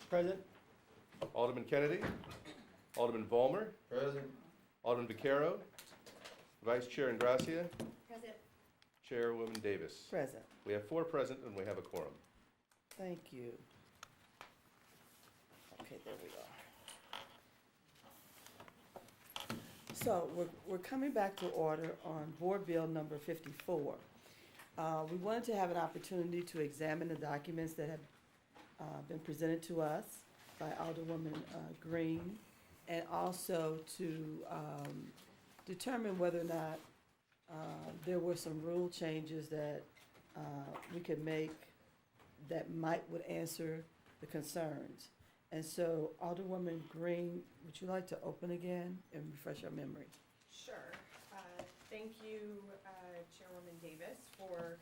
Present. Alderman Kennedy, Alderman Vollmer, Present. Alderman Vaquero, Vice Chair Ingrassia, Present. Chairwoman Davis. Present. We have 4 present and we have a quorum. Thank you. Okay, there we are. So we're coming back to order on Board Bill number 54. We wanted to have an opportunity to examine the documents that have been presented to us by Alderwoman Green, and also to determine whether or not there were some rule changes that we could make that would answer the concerns. And so, Alderwoman Green, would you like to open again and refresh our memory? Sure. Thank you, Chairwoman Davis, for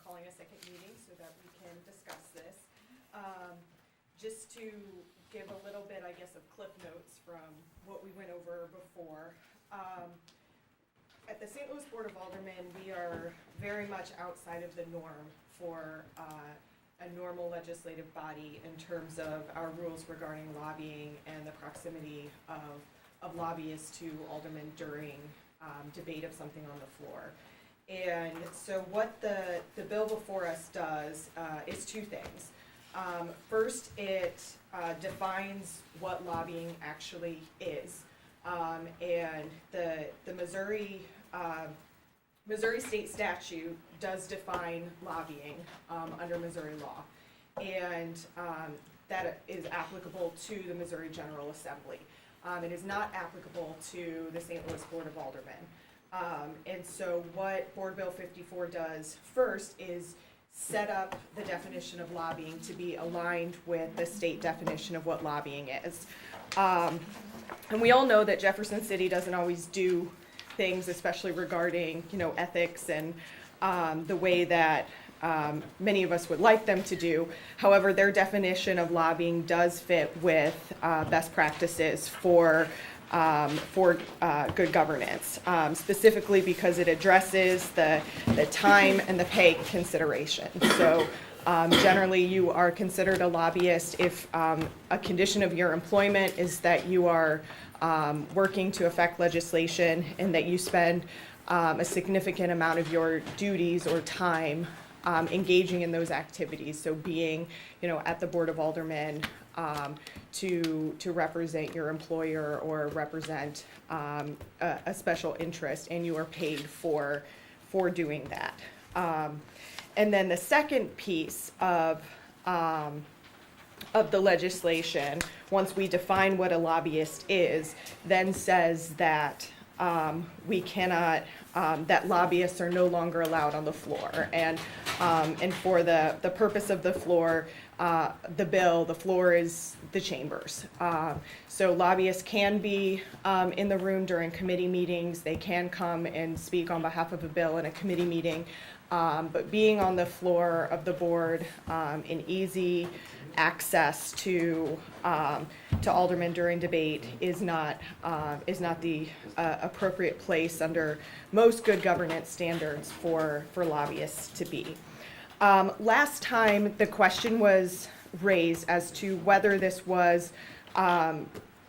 calling a second meeting so that we can discuss this. Just to give a little bit, I guess, of cliff notes from what we went over before. At the St. Louis Board of Aldermen, we are very much outside of the norm for a normal legislative body in terms of our rules regarding lobbying and the proximity of lobbyists to aldermen during debate of something on the floor. And so what the bill before us does is 2 things. First, it defines what lobbying actually is. And the Missouri state statute does define lobbying under Missouri law. And that is applicable to the Missouri General Assembly. It is not applicable to the St. Louis Board of Aldermen. And so what Board Bill 54 does first is set up the definition of lobbying to be aligned with the state definition of what lobbying is. And we all know that Jefferson City doesn't always do things, especially regarding, ethics and the way that many of us would like them to do. However, their definition of lobbying does fit with best practices for good governance, specifically because it addresses the time and the pay consideration. So generally you are considered a lobbyist if a condition of your employment is that you are working to affect legislation and that you spend a significant amount of your duties or time engaging in those activities. So being, at the Board of Aldermen to represent your employer or represent a special interest, and you are paid for doing that. And then the second piece of the legislation, once we define what a lobbyist is, then says that we cannot, that lobbyists are no longer allowed on the floor. And for the purpose of the floor, the floor is the chambers. So lobbyists can be in the room during committee meetings. They can come and speak on behalf of a bill in a committee meeting. But being on the floor of the board in easy access to aldermen during debate is not the appropriate place under most good governance standards for lobbyists to be. Last time the question was raised as to whether this was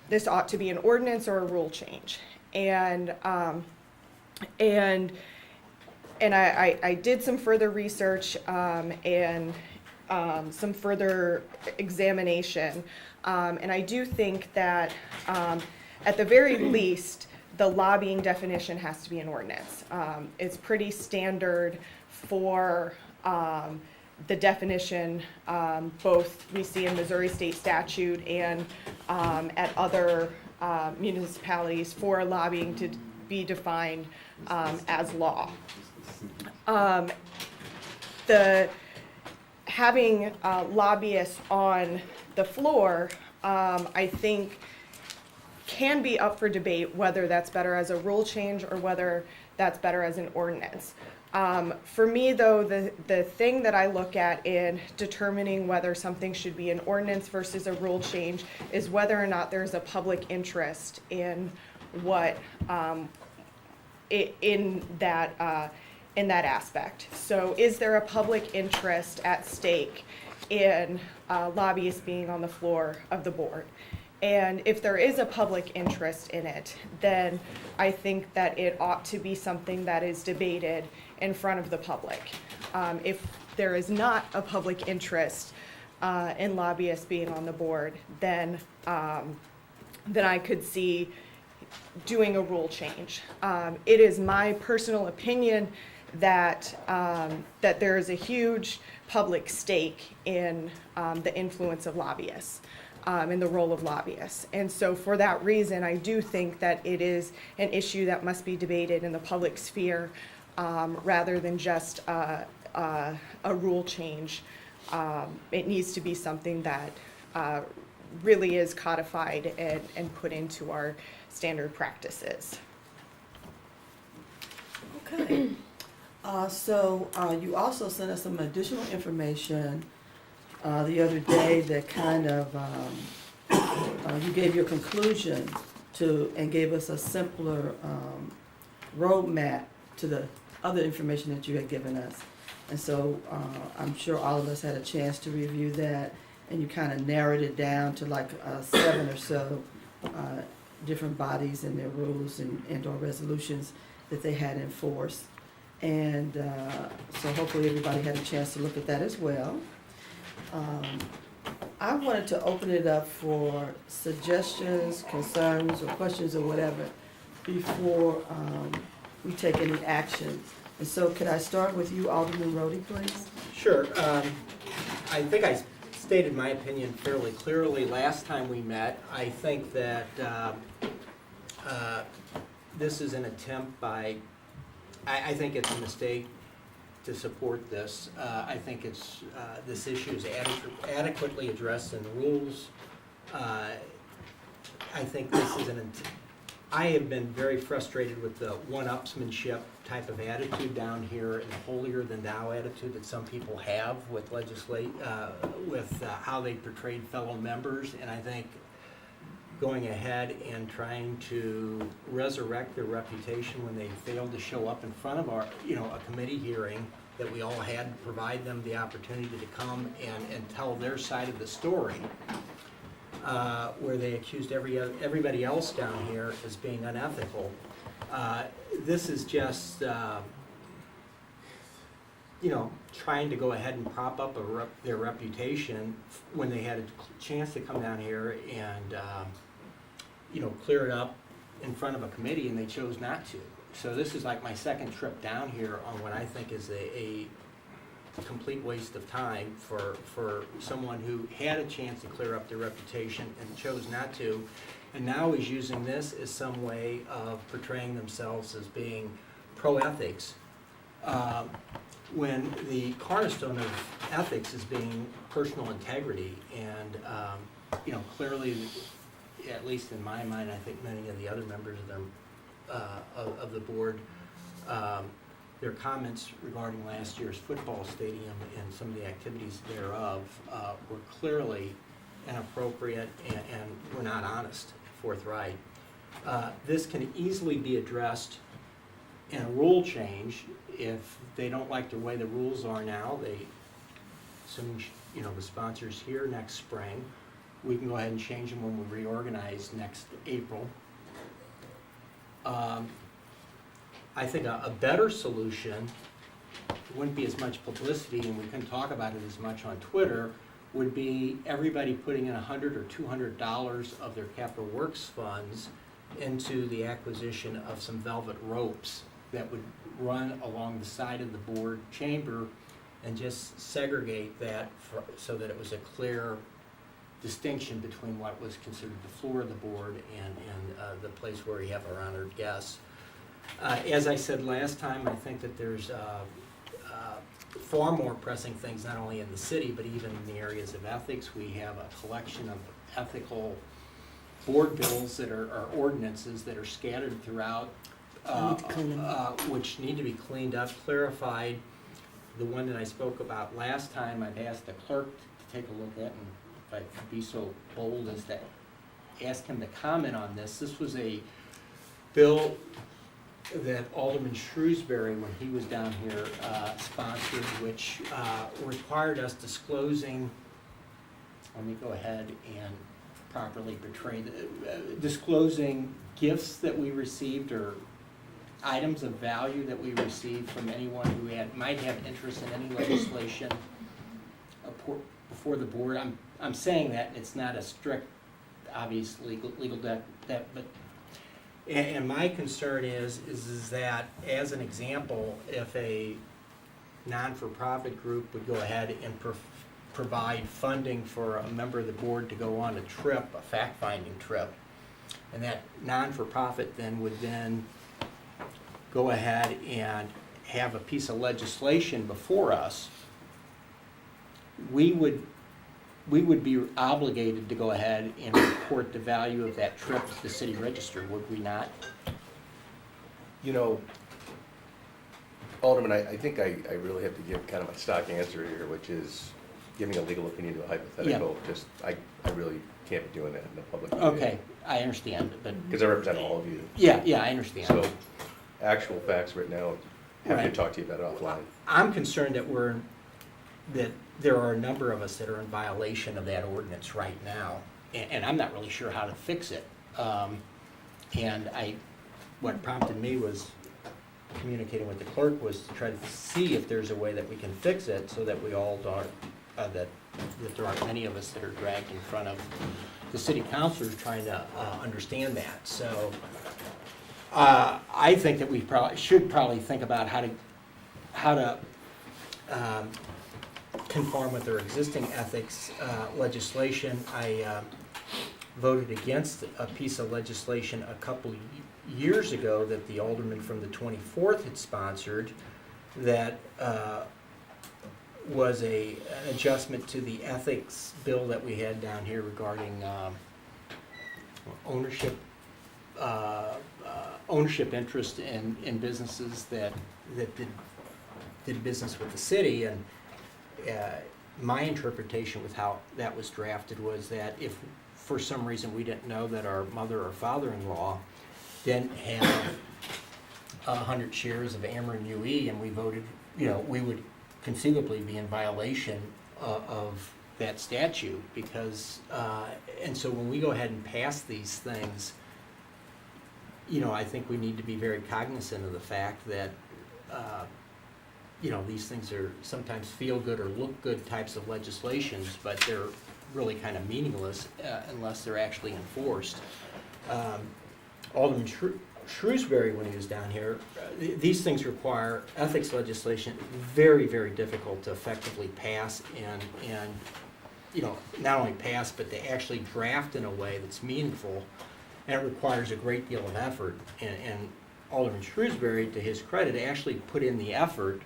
this ought to be an ordinance or a rule change, and I did some further research and some further examination, and I do think that at the very least the lobbying definition has to be an ordinance. It's pretty standard for the definition, both we see in Missouri state statute and at other municipalities, for lobbying to be defined as law. Having lobbyists on the floor, I think, can be up for debate whether that's better as a rule change or whether that's better as an ordinance. For me, though, the thing that I look at in determining whether something should be an ordinance versus a rule change is whether or not there's a public interest in what in that aspect. So is there a public interest at stake in lobbyists being on the floor of the board. And if there is a public interest in it, then I think that it ought to be something that is debated in front of the public. If there is not a public interest in lobbyists being on the board, then I could see doing a rule change. It is my personal opinion that that there is a huge public stake in the influence of lobbyists. In the role of lobbyists. And so for that reason, I do think that it is an issue that must be debated in the public sphere rather than just a rule change. It needs to be something that really is codified and put into our standard practices. Okay. So you also sent us some additional information the other day that kind of, you gave your conclusion to, and gave us a simpler roadmap to the other information that you had given us. And so I'm sure all of us had a chance to review that, and you kind of narrowed it down to like 7 or so different bodies and their rules and or resolutions that they had in force. And so hopefully everybody had a chance to look at that as well. I wanted to open it up for suggestions, concerns, or questions or whatever before we take any action. And so could I start with you, Alderman Rhodey, please? Sure. I think I stated my opinion fairly clearly last time we met. I think that this is an attempt by, I think it's a mistake to support this. I think it's, this issue is adequately addressed in the rules. I think this is I have been very frustrated with the one-upsmanship type of attitude down here and the holier-than-thou attitude that some people have with how they portrayed fellow members. And I think going ahead and trying to resurrect their reputation when they failed to show up in front of our, a committee hearing that we all had, provide them the opportunity to come and tell their side of the story, where they accused everybody else down here as being unethical. This is just, trying to go ahead and prop up their reputation when they had a chance to come down here and, clear it up in front of a committee, and they chose not to. So this is like my second trip down here on what I think is a complete waste of time for someone who had a chance to clear up their reputation and chose not to, and now is using this as some way of portraying themselves as being pro-ethics, when the cornerstone of ethics is being personal integrity. And clearly, at least in my mind, I think many of the other members of the board, their comments regarding last year's football stadium and some of the activities thereof were clearly inappropriate and were not honest, forthright. This can easily be addressed in a rule change. If they don't like the way the rules are now, assuming the sponsor's here next spring, we can go ahead and change them when we reorganize next April. I think a better solution, wouldn't be as much publicity and we couldn't talk about it as much on Twitter, would be everybody putting in $100 or $200 of their capital works funds into the acquisition of some velvet ropes that would run along the side of the board chamber and just segregate that so that it was a clear distinction between what was considered the floor of the board and the place where we have our honored guests. As I said last time, I think that there's far more pressing things, not only in the city, but even in the areas of ethics. We have a collection of ethical board bills that are ordinances that are scattered throughout, which need to be cleaned up, clarified. The one that I spoke about last time, I've asked the clerk to take a look at, and if I could be so bold as to ask him to comment on this. This was a bill that Alderman Shrewsbury, when he was down here, sponsored drafted, which required us disclosing, let me go ahead and properly portray, disclosing gifts that we received or items of value that we received from anyone who might have interest in any legislation before the board. I'm saying that it's not a strict, obvious legal that, but, and my concern is that, as an example, if a non-for-profit group would go ahead and provide funding for a member of the board to go on a trip, a fact-finding trip, and that non-for-profit then would then go ahead and have a piece of legislation before us, we would be obligated to go ahead and report the value of that trip to the city register, would we not? You know, Alderman, I think I really have to give kind of a stock answer here, which is giving a legal opinion to a hypothetical. Just, I really can't be doing that in the public. Okay, I understand, but, Because I represent all of you. yeah, I understand. So, actual facts right now, happy to Right. talk to you about it offline. I'm concerned that there are a number of us that are in violation of that ordinance right now, and I'm not really sure how to fix it. And what prompted me was communicating with the clerk was to try to see if there's a way that we can fix it so that we all don't, that there aren't many of us that are dragged in front of the city councilors trying to understand that. So I think that we should probably think about how to conform with their existing ethics legislation. I voted against a piece of legislation a couple years ago that the alderman from the 24th had sponsored that was an adjustment to the ethics bill that we had down here regarding ownership interest in businesses that did business with the city. And my interpretation with how that was drafted was that if for some reason we didn't know that our mother or father-in-law didn't have 100 shares of Ameren UE, and we voted, we would conceivably be in violation of that statute, because, and so when we go ahead and pass these things, I think we need to be very cognizant of the fact that, these things are sometimes feel-good or look-good types of legislations, but they're really kind of meaningless unless they're actually enforced. Alderman Shrewsbury, when he was down here, these things require ethics legislation, very, very difficult to effectively pass and not only pass, but to actually draft in a way that's meaningful, and it requires a great deal of effort. And Alderman Shrewsbury, to his credit, actually put in the effort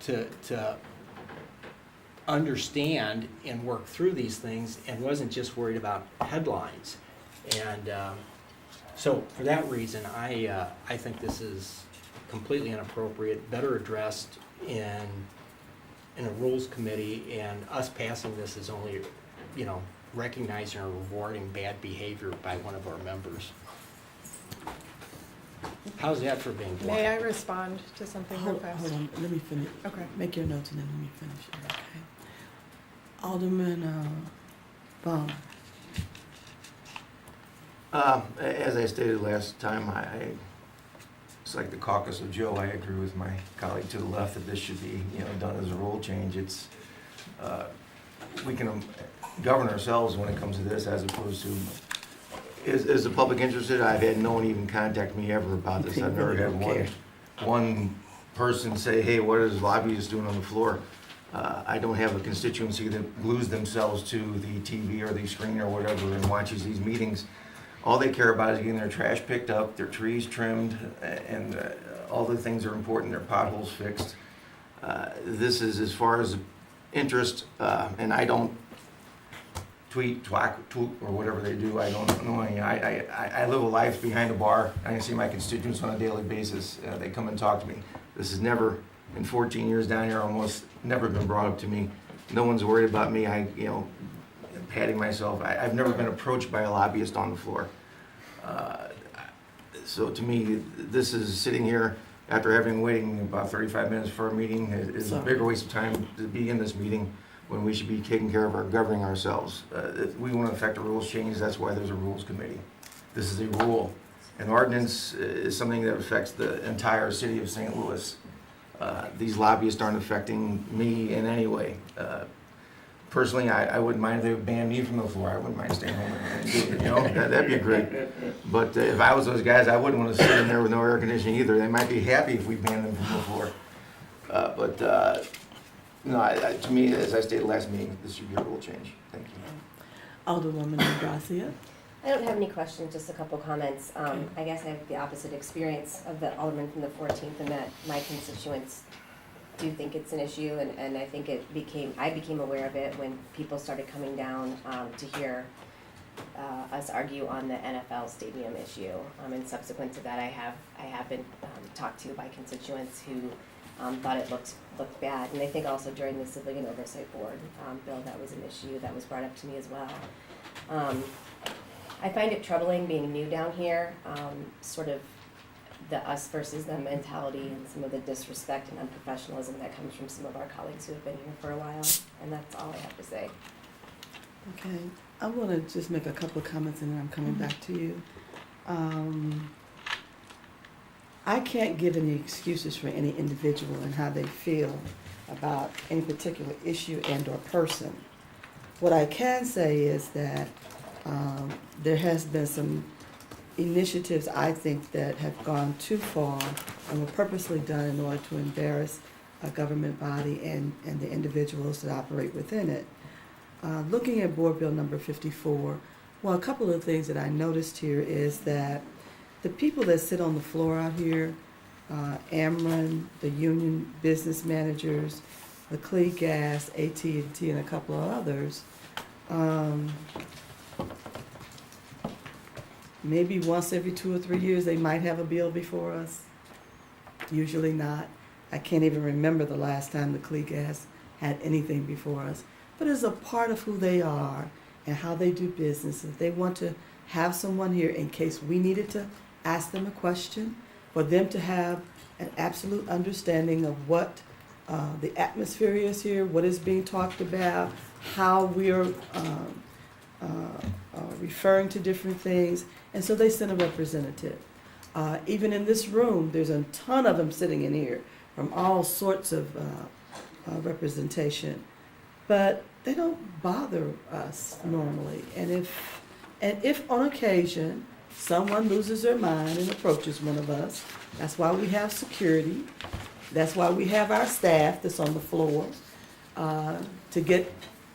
to understand and work through these things, and wasn't just worried about headlines. And so for that reason, I think this is completely inappropriate, better addressed in a rules committee, and us passing this is only, recognizing or rewarding bad behavior by one of our members. How's that for being blunt? May I respond to something real fast? Hold on, let me finish. Okay. Make your notes and then let me finish it, okay? Alderman, Baum. As I stated last time, it's like the caucus of Joe. I agree with my colleague to the left that this should be, done as a rule change. It's, we can govern ourselves when it comes to this, as opposed to, is the public interested? I've had no one even contact me ever about this. I've never had one person say, hey, what is lobbyists doing on the floor? I don't have a constituency that glues themselves to the TV or the screen or whatever and watches these meetings. All they care about is getting their trash picked up, their trees trimmed, and all the things that are important, their potholes fixed. This is as far as interest, and I don't tweet, or whatever they do. I don't know any. I live a life behind a bar. I can see my constituents on a daily basis. They come and talk to me. This has never, in 14 years down here, almost never been brought up to me. No one's worried about me. Patting myself. I've never been approached by a lobbyist on the floor. So to me, this is sitting here after having waiting about 35 minutes for a meeting is a Sorry. bigger waste of time to be in this meeting when we should be taking care of our governing ourselves. If we want to affect the rules change, that's why there's a rules committee. This is a rule. An ordinance is something that affects the entire city of St. Louis. These lobbyists aren't affecting me in any way. Personally, I wouldn't mind if they would ban me from the floor. I wouldn't mind staying home and doing it, you know, that'd be great. But if I was those guys, I wouldn't want to sit in there with no air conditioning either. They might be happy if we banned them from the floor. No, to me, as I stated last meeting, this should be a rule change. Thank you. Alderwoman Ingrassia. I don't have any questions, just a couple comments. I guess I have the opposite experience of the alderman from the 14th, in that my constituents do think it's an issue, and I think I became aware of it when people started coming down to hear us argue on the NFL stadium issue. And subsequent to that, I have been talked to by constituents who thought it looked bad. And I think also during the Civilian Oversight Board bill, that was an issue that was brought up to me as well. I find it troubling being new down here, sort of the us versus them mentality and some of the disrespect and unprofessionalism that comes from some of our colleagues who have been here for a while. And that's all I have to say. Okay, I want to just make a couple of comments and then I'm coming back to you. I can't give any excuses for any individual and how they feel about any particular issue and or person. What I can say is that there has been some initiatives, I think, that have gone too far and were purposely done in order to embarrass a government body and the individuals that operate within it. Looking at Board Bill number 54, well, a couple of things that I noticed here is that the people that sit on the floor out here, Ameren, the union business managers, the Clee Gas, AT&T, and a couple of others, maybe once every 2 or 3 years they might have a bill before us. Usually not. I can't even remember the last time the Clee Gas had anything before us. But it's a part of who they are and how they do business. If they want to have someone here in case we needed to ask them a question, for them to have an absolute understanding of what the atmosphere is here, what is being talked about, how we're referring to different things. And so they send a representative. Even in this room, there's a ton of them sitting in here from all sorts of representation. But they don't bother us normally. And if on occasion someone loses their mind and approaches one of us, that's why we have security. That's why we have our staff that's on the floor to get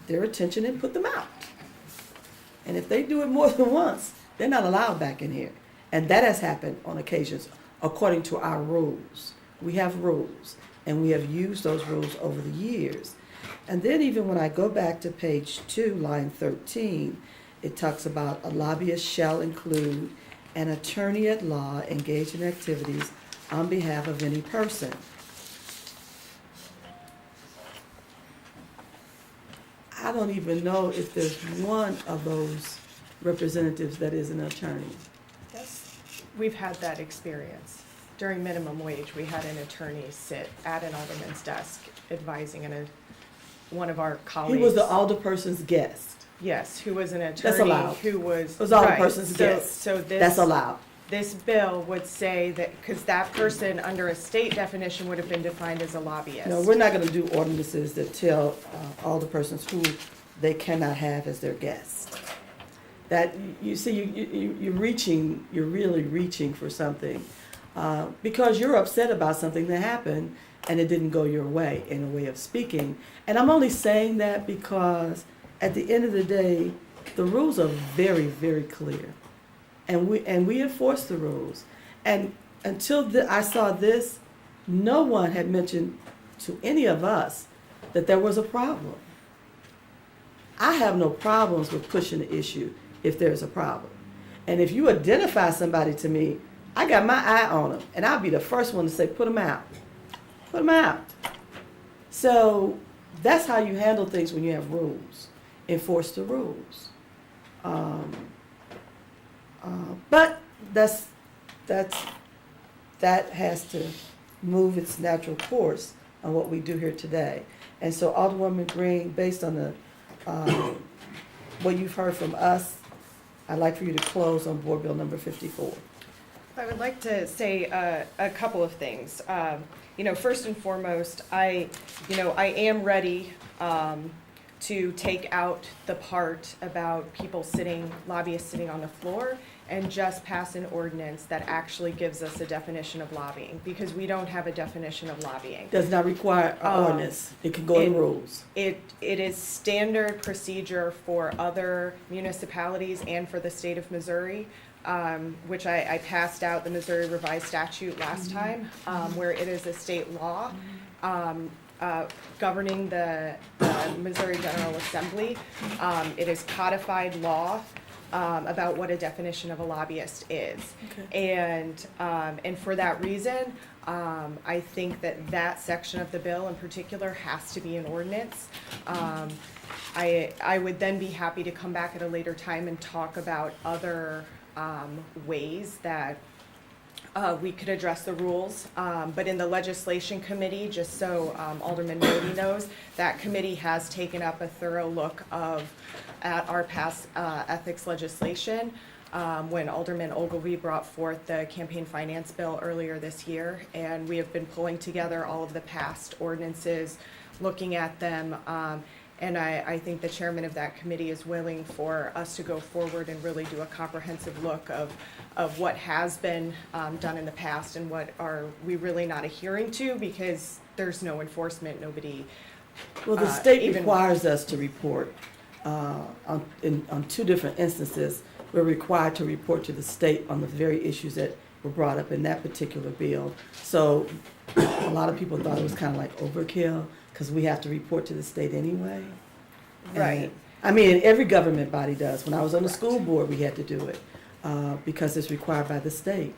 their attention and put them out. And if they do it more than once, they're not allowed back in here. And that has happened on occasions according to our rules. We have rules, and we have used those rules over the years. And then even when I go back to page 2, line 13, it talks about a lobbyist shall include an attorney at law engaged in activities on behalf of any person. I don't even know if there's one of those representatives that is an attorney. Yes, we've had that experience. During minimum wage, we had an attorney sit at an alderman's desk advising one of our colleagues. He was the alderperson's guest. Yes, who was an That's attorney allowed. who was. It was alderperson's guest. So this. That's allowed. This bill would say that, because that person under a state definition would have been defined as a lobbyist. No, we're not gonna do ordinances that tell alderpersons who they cannot have as their guests. That, you see, you're really reaching for something. Because you're upset about something that happened and it didn't go your way, in a way of speaking. And I'm only saying that because at the end of the day, the rules are very, very clear. And we enforce the rules. And until I saw this, no one had mentioned to any of us that there was a problem. I have no problems with pushing the issue if there's a problem. And if you identify somebody to me, I got my eye on them, and I'll be the first one to say, put them out. Put them out. So that's how you handle things when you have rules. Enforce the rules. But that has to move its natural course on what we do here today. And so Alderwoman Green, based on the, what you've heard from us, I'd like for you to close on Board Bill number 54. I would like to say a couple of things. First and foremost, I am ready to take out the part about lobbyists sitting on the floor, and just pass an ordinance that actually gives us a definition of lobbying, because we don't have a definition of lobbying. Does not require an ordinance. It can go in rules. It is standard procedure for other municipalities and for the state of Missouri, which I passed out the Missouri Revised Statute last time, where it is a state law governing the Missouri General Assembly. It is codified law about what a definition of a lobbyist is. Okay. And for that reason, I think that section of the bill in particular has to be an ordinance. I would then be happy to come back at a later time and talk about other ways that we could address the rules. But in the legislation committee, just so Alderman Moody knows, that committee has taken up a thorough look at our past ethics legislation when Alderman Ogilvie brought forth the campaign finance bill earlier this year. And we have been pulling together all of the past ordinances, looking at them. And I think the chairman of that committee is willing for us to go forward and really do a comprehensive look of what has been done in the past and what are we really not adhering to, because there's no enforcement, nobody. Well, the state even requires us to report. On two different instances, we're required to report to the state on the very issues that were brought up in that particular bill. So a lot of people thought it was kind of like overkill, because we have to report to the state anyway. Right. I mean, every government body does. When I was on the school board, we had to do it because it's required by the state.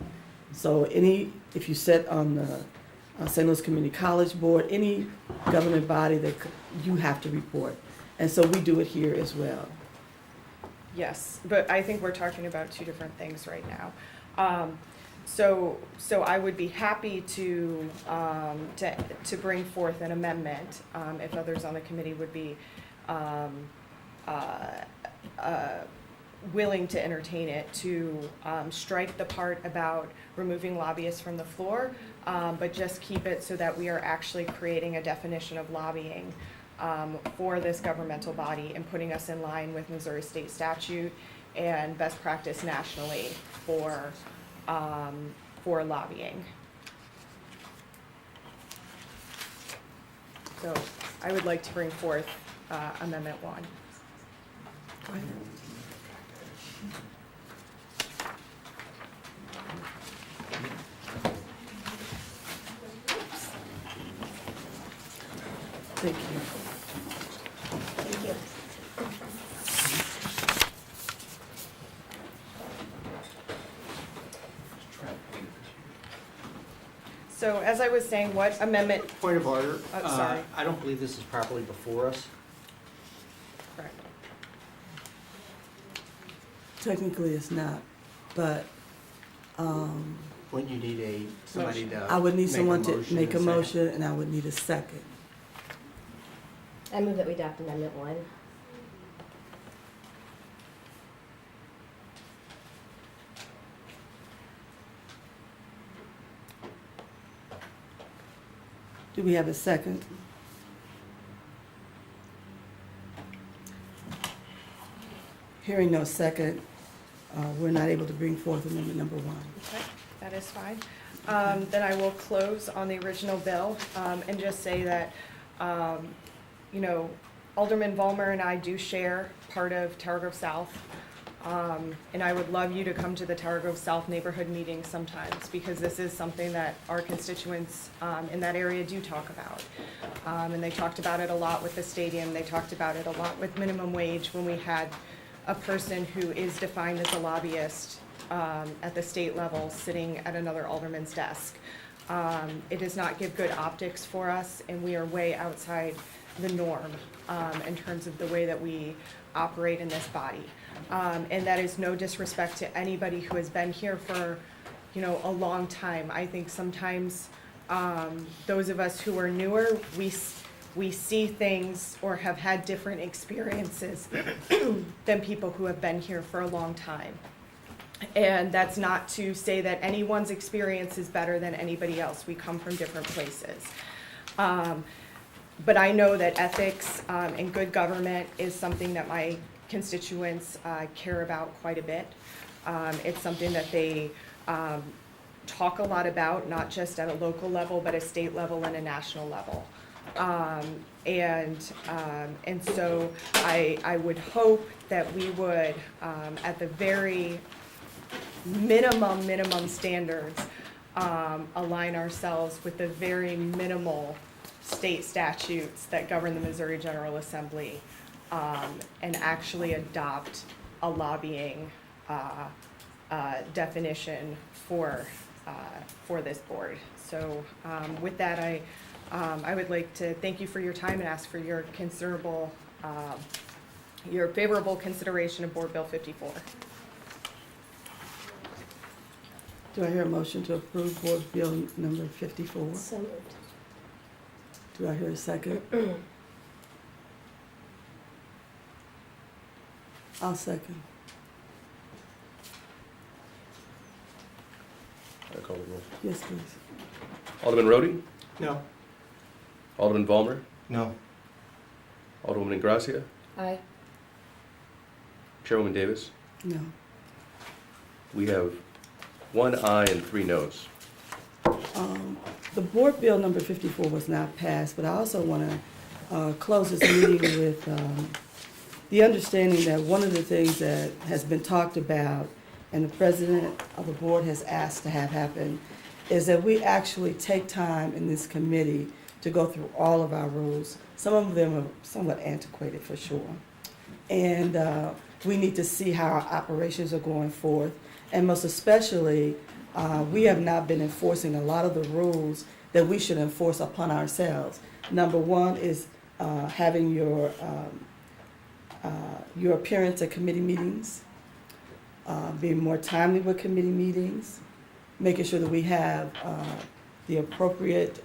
So if you sit on the St. Louis Community College Board, any government body that you have to report. And so we do it here as well. Yes, but I think we're talking about two different things right now. So I would be happy to bring forth an amendment, if others on the committee would be willing to entertain it, to strike the part about removing lobbyists from the floor, but just keep it so that we are actually creating a definition of lobbying for this governmental body and putting us in line with Missouri state statute and best practice nationally for lobbying. So I would like to bring forth Amendment 1. Go ahead. Thank you. Thank you. So as I was saying, what amendment? Point of order. Sorry. I don't believe this is properly before us. Correct. Technically, it's not, but Wouldn't you need somebody to? I would need someone to motion make a and second? motion, and I would need a second. I move that we adopt Amendment 1. Do we have a second? Hearing no second, we're not able to bring forth amendment number 1. Okay, that is fine. Then I will close on the original bill and just say that, Alderman Vollmer and I do share part of Tower Grove South. And I would love you to come to the Tower Grove South neighborhood meetings sometimes, because this is something that our constituents in that area do talk about. And they talked about it a lot with the stadium. They talked about it a lot with minimum wage when we had a person who is defined as a lobbyist at the state level sitting at another alderman's desk. It does not give good optics for us, and we are way outside the norm in terms of the way that we operate in this body. And that is no disrespect to anybody who has been here for, a long time. I think sometimes those of us who are newer, we see things or have had different experiences than people who have been here for a long time. And that's not to say that anyone's experience is better than anybody else. We come from different places. But I know that ethics and good government is something that my constituents care about quite a bit. It's something that they talk a lot about, not just at a local level, but a state level and a national level. And so I would hope that we would, at the very minimum standards, align ourselves with the very minimal state statutes that govern the Missouri General Assembly, and actually adopt a lobbying definition for this board. So with that, I would like to thank you for your time and ask for your your favorable consideration of Board Bill 54. Do I hear a motion to approve Board Bill number 54? So moved. Do I hear a second? I'll second. I call the roll. Yes, please. Alderman Rhodey, No. Alderman Vollmer, No. Alderwoman Ingrassia, Aye. Chairwoman Davis. No. We have 1 aye and 3 noes. The Board Bill number 54 was not passed, but I also want to close this meeting with the understanding that one of the things that has been talked about and the president of the board has asked to have happen is that we actually take time in this committee to go through all of our rules. Some of them are somewhat antiquated for sure. And we need to see how our operations are going forth. And most especially, we have not been enforcing a lot of the rules that we should enforce upon ourselves. Number one is having your appearance at committee meetings, being more timely with committee meetings, making sure that we have the appropriate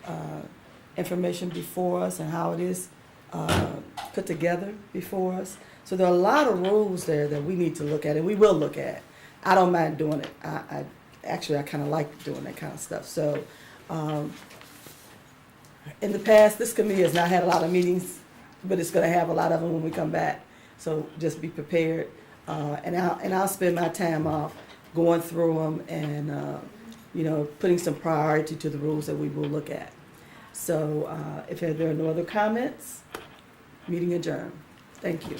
information before us and how it is put together before us. So there are a lot of rules there that we need to look at, and we will look at. I don't mind doing it. I kind of like doing that kind of stuff. So in the past, this committee has not had a lot of meetings, but it's going to have a lot of them when we come back. So just be prepared. And I'll spend my time off going through them and putting some priority to the rules that we will look at. So if there are no other comments, meeting adjourned. Thank you.